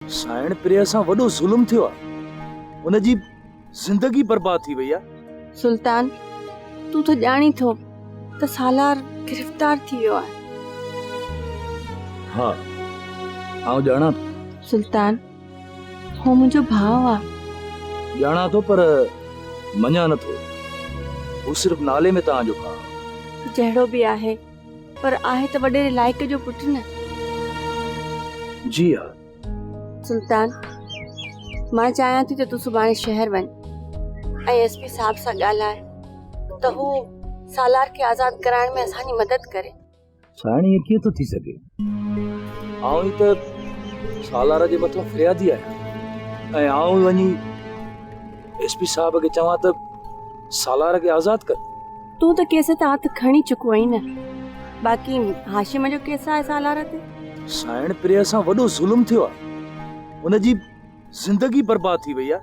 साइण प्रिय सां वॾो ज़ुल्म थियो आहे। उनजी ज़िंदगी बर्बाद थी वई आहे। सुल्तान, तू तो ॼाणी थो त सालार गिरफ़्तार थी वियो आहे। हाँ, आउं ॼाणां थो। सुल्तान, हो मुंहिंजो भाउ आहे। ॼाणां थो पर मञा नथो। हू सिर्फ़ नाले में तव्हांजो भाउ। जहिड़ो बि आहे, पर आहे त वॾे लाइक़ जो पुटु न। जी हाँ। सुल्तान, मां चाहियां थी त तूं सुभाणे शहर वञ ऐं एसपी साहब सां ॻाल्हाए त हू सालार खे आज़ाद कराइण में असांजी मदद करे। साइण ईअं कीअं थो थी सघे? आउं ई त सालार जे मथां फ़रियादी आहियां ऐं आउं वञी एसपी साहब खे चवां त सालार खे आज़ाद कर। तूं त केस ते हथ खणी चुको आहीं न। बाक़ी हाशिम जो केस आहे सालार ते। साइण प्रिय सां वॾो ज़ुल्म थियो आहे। उनजी ज़िंदगी बर्बाद थी वई आहे।